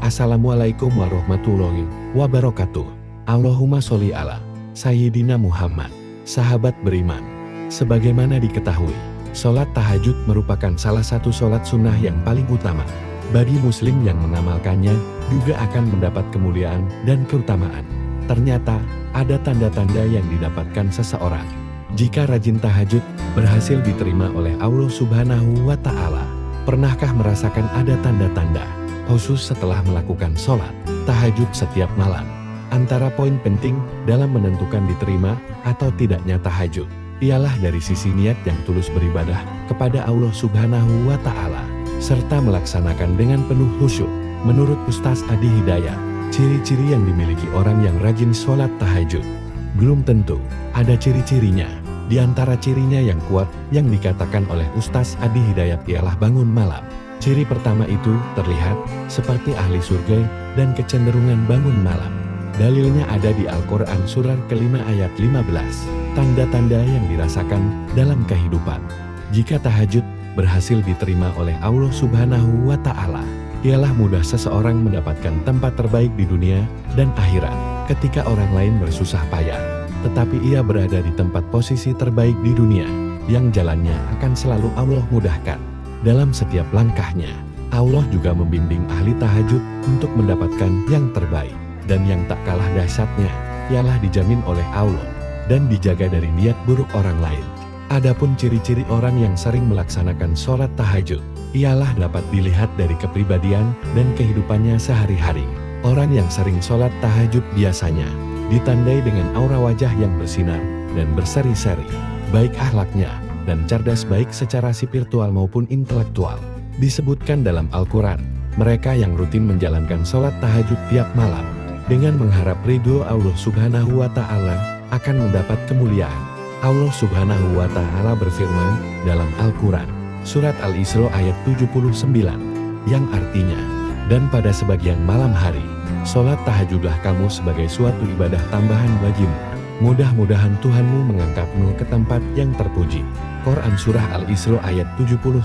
Assalamualaikum warahmatullahi wabarakatuh. Allahumma sholli ala Sayyidina Muhammad. Sahabat beriman, sebagaimana diketahui, sholat tahajud merupakan salah satu sholat sunnah yang paling utama. Bagi muslim yang mengamalkannya, juga akan mendapat kemuliaan dan keutamaan. Ternyata, ada tanda-tanda yang didapatkan seseorang jika rajin tahajud, berhasil diterima oleh Allah Subhanahu wa Ta'ala. Pernahkah merasakan ada tanda-tanda, khusus setelah melakukan sholat tahajud setiap malam? Antara poin penting dalam menentukan diterima atau tidaknya tahajud, ialah dari sisi niat yang tulus beribadah kepada Allah Subhanahu wa Ta'ala, serta melaksanakan dengan penuh khusyuk. Menurut Ustaz Adi Hidayat, ciri-ciri yang dimiliki orang yang rajin sholat tahajud belum tentu ada ciri-cirinya. Di antara cirinya yang kuat yang dikatakan oleh Ustaz Adi Hidayat ialah bangun malam. Ciri pertama itu terlihat seperti ahli surga dan kecenderungan bangun malam. Dalilnya ada di Al-Quran surah ke-5 ayat 15. Tanda-tanda yang dirasakan dalam kehidupan jika tahajud berhasil diterima oleh Allah Subhanahu wa Ta'ala, ialah mudah seseorang mendapatkan tempat terbaik di dunia dan akhirat. Ketika orang lain bersusah payah, tetapi ia berada di tempat posisi terbaik di dunia, yang jalannya akan selalu Allah mudahkan. Dalam setiap langkahnya, Allah juga membimbing ahli tahajud untuk mendapatkan yang terbaik. Dan yang tak kalah dahsyatnya, ialah dijamin oleh Allah dan dijaga dari niat buruk orang lain. Adapun ciri-ciri orang yang sering melaksanakan sholat tahajud, ialah dapat dilihat dari kepribadian dan kehidupannya sehari-hari. Orang yang sering sholat tahajud biasanya ditandai dengan aura wajah yang bersinar dan berseri-seri, baik akhlaknya dan cerdas baik secara spiritual maupun intelektual. Disebutkan dalam Al-Quran, mereka yang rutin menjalankan sholat tahajud tiap malam, dengan mengharap ridho Allah Subhanahu wa Ta'ala, akan mendapat kemuliaan. Allah Subhanahu wa Ta'ala berfirman dalam Al-Quran, surat Al-Isra ayat 79, yang artinya, dan pada sebagian malam hari, sholat tahajudlah kamu sebagai suatu ibadah tambahan bagimu. Mudah-mudahan Tuhanmu mengangkatmu ke tempat yang terpuji. Quran surah Al-Isra ayat 79.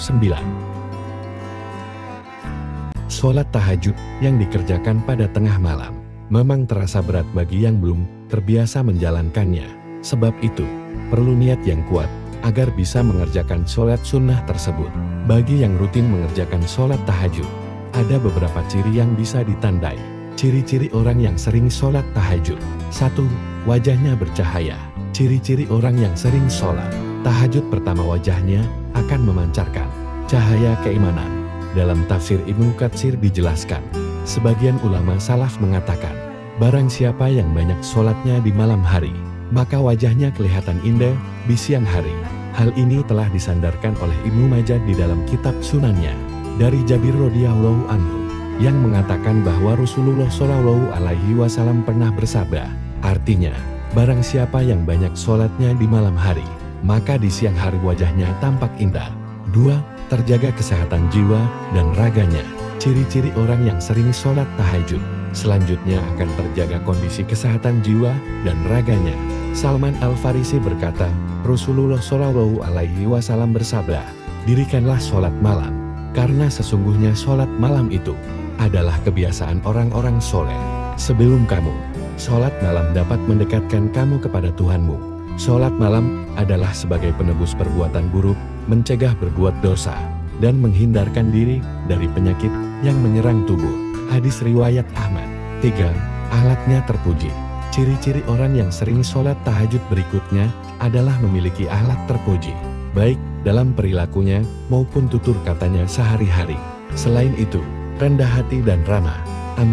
Sholat tahajud yang dikerjakan pada tengah malam memang terasa berat bagi yang belum terbiasa menjalankannya. Sebab itu, perlu niat yang kuat agar bisa mengerjakan sholat sunnah tersebut. Bagi yang rutin mengerjakan sholat tahajud, ada beberapa ciri yang bisa ditandai. Ciri-ciri orang yang sering sholat tahajud. 1. Wajahnya bercahaya. Ciri-ciri orang yang sering sholat tahajud, pertama, wajahnya akan memancarkan cahaya keimanan. Dalam tafsir Ibnu Katsir dijelaskan, sebagian ulama salaf mengatakan, barang siapa yang banyak sholatnya di malam hari, maka wajahnya kelihatan indah di siang hari. Hal ini telah disandarkan oleh Ibnu Majah di dalam kitab Sunannya, dari Jabir radhiyallahu anhu, yang mengatakan bahwa Rasulullah Shallallahu alaihi wasallam pernah bersabda, artinya, barang siapa yang banyak sholatnya di malam hari, maka di siang hari wajahnya tampak indah. 2. Terjaga kesehatan jiwa dan raganya. Ciri-ciri orang yang sering sholat tahajud selanjutnya akan terjaga kondisi kesehatan jiwa dan raganya. Salman Al-Farisi berkata, Rasulullah Shallallahu alaihi wasallam bersabda, dirikanlah sholat malam, karena sesungguhnya sholat malam itu adalah kebiasaan orang-orang soleh sebelum kamu. Sholat malam dapat mendekatkan kamu kepada Tuhanmu. Sholat malam adalah sebagai penebus perbuatan buruk, mencegah berbuat dosa, dan menghindarkan diri dari penyakit yang menyerang tubuh. Hadis riwayat Ahmad. 3. Akhlaknya terpuji. Ciri-ciri orang yang sering sholat tahajud berikutnya adalah memiliki akhlak terpuji, baik dalam perilakunya maupun tutur katanya sehari-hari. Selain itu, rendah hati dan ramah. 4.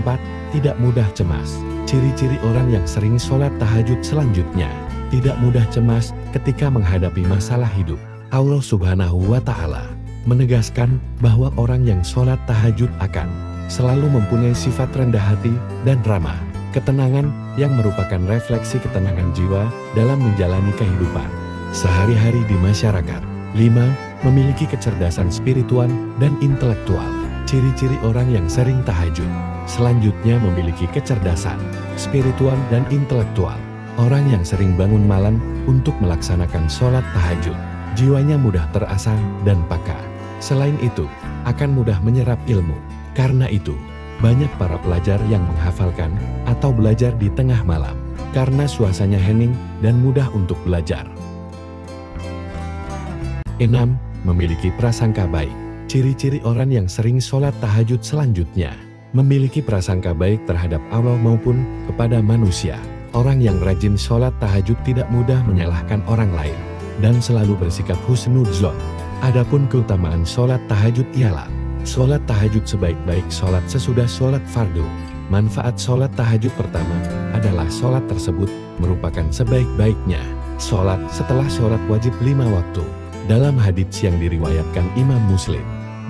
Tidak mudah cemas. Ciri-ciri orang yang sering sholat tahajud selanjutnya, tidak mudah cemas ketika menghadapi masalah hidup. Allah Subhanahu wa Ta'ala menegaskan bahwa orang yang sholat tahajud akan selalu mempunyai sifat rendah hati dan ramah. Ketenangan yang merupakan refleksi ketenangan jiwa dalam menjalani kehidupan sehari-hari di masyarakat. 5. Memiliki kecerdasan spiritual dan intelektual. Ciri-ciri orang yang sering tahajud selanjutnya memiliki kecerdasan spiritual dan intelektual. Orang yang sering bangun malam untuk melaksanakan sholat tahajud, jiwanya mudah terasah dan peka. Selain itu, akan mudah menyerap ilmu. Karena itu, Banyak para pelajar yang menghafalkan atau belajar di tengah malam karena suasananya hening dan mudah untuk belajar. 6. Memiliki prasangka baik. Ciri-ciri orang yang sering sholat tahajud selanjutnya. Memiliki prasangka baik terhadap Allah maupun kepada manusia. Orang yang rajin sholat tahajud tidak mudah menyalahkan orang lain dan selalu bersikap husnudzon. Adapun keutamaan sholat tahajud ialah sholat tahajud sebaik-baik sholat sesudah sholat fardu. Manfaat sholat tahajud pertama adalah sholat tersebut merupakan sebaik-baiknya sholat setelah sholat wajib 5 waktu. Dalam hadits yang diriwayatkan Imam Muslim,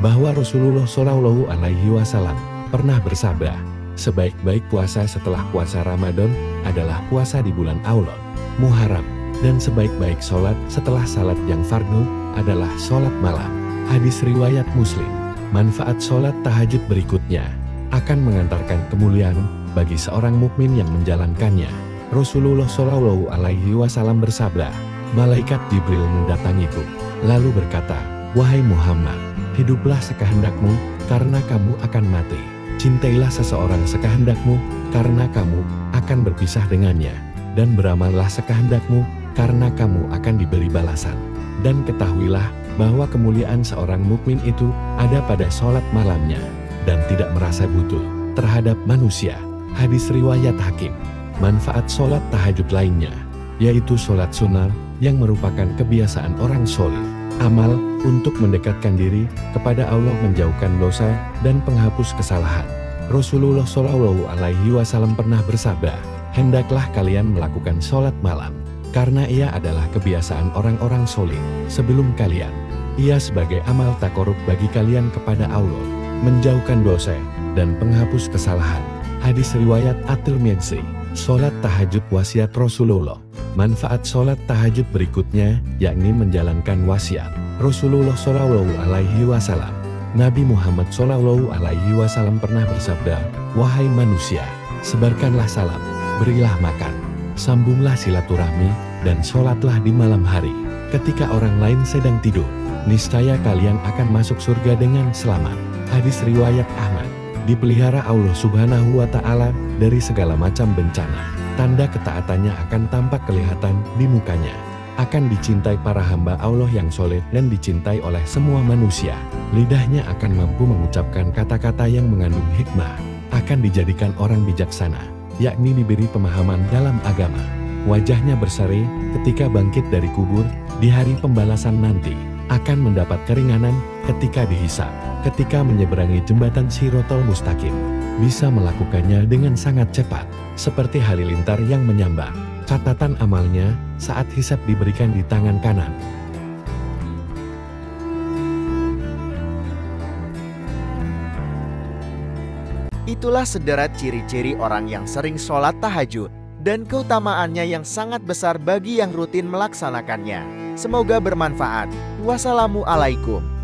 bahwa Rasulullah Shallallahu Alaihi Wasallam pernah bersabda, sebaik-baik puasa setelah puasa Ramadan adalah puasa di bulan Aulad, Muharram, dan sebaik-baik sholat setelah salat yang fardu adalah sholat malam. Hadis riwayat Muslim. Manfaat sholat tahajud berikutnya akan mengantarkan kemuliaan bagi seorang mukmin yang menjalankannya. Rasulullah Shallallahu Alaihi Wasallam bersabda, malaikat Jibril mendatangiku, lalu berkata, wahai Muhammad, hiduplah sekehendakmu karena kamu akan mati. Cintailah seseorang sekehendakmu karena kamu akan berpisah dengannya. Dan beramallah sekehendakmu karena kamu akan diberi balasan. Dan ketahuilah bahwa kemuliaan seorang mukmin itu ada pada sholat malamnya dan tidak merasa butuh terhadap manusia. Hadis riwayat Hakim. Manfaat sholat tahajud lainnya yaitu sholat sunnah yang merupakan kebiasaan orang soleh. Amal untuk mendekatkan diri kepada Allah, menjauhkan dosa dan penghapus kesalahan. Rasulullah Shallallahu Alaihi Wasallam pernah bersabda, hendaklah kalian melakukan sholat malam karena ia adalah kebiasaan orang-orang soleh sebelum kalian. Ia sebagai amal takorub bagi kalian kepada Allah, menjauhkan dosa dan penghapus kesalahan. Hadis riwayat At-Tirmidzi. Sholat tahajud wasiat Rasulullah. Manfaat sholat tahajud berikutnya yakni menjalankan wasiat Rasulullah Shallallahu Alaihi Wasallam. Nabi Muhammad Shallallahu Alaihi Wasallam pernah bersabda, wahai manusia, sebarkanlah salam, berilah makan, sambunglah silaturahmi, dan sholatlah di malam hari ketika orang lain sedang tidur. Niscaya kalian akan masuk surga dengan selamat. Hadis riwayat Ahmad. Dipelihara Allah Subhanahu wa Ta'ala dari segala macam bencana. Tanda ketaatannya akan tampak kelihatan di mukanya. Akan dicintai para hamba Allah yang soleh dan dicintai oleh semua manusia. Lidahnya akan mampu mengucapkan kata-kata yang mengandung hikmah. Akan dijadikan orang bijaksana, yakni diberi pemahaman dalam agama. Wajahnya berseri ketika bangkit dari kubur di hari pembalasan nanti. Akan mendapat keringanan ketika dihisab, ketika menyeberangi jembatan Shirotol Mustaqim. Bisa melakukannya dengan sangat cepat, seperti halilintar yang menyambar. Catatan amalnya saat hisab diberikan di tangan kanan. Itulah sederet ciri-ciri orang yang sering sholat tahajud dan keutamaannya yang sangat besar bagi yang rutin melaksanakannya. Semoga bermanfaat. Wassalamualaikum.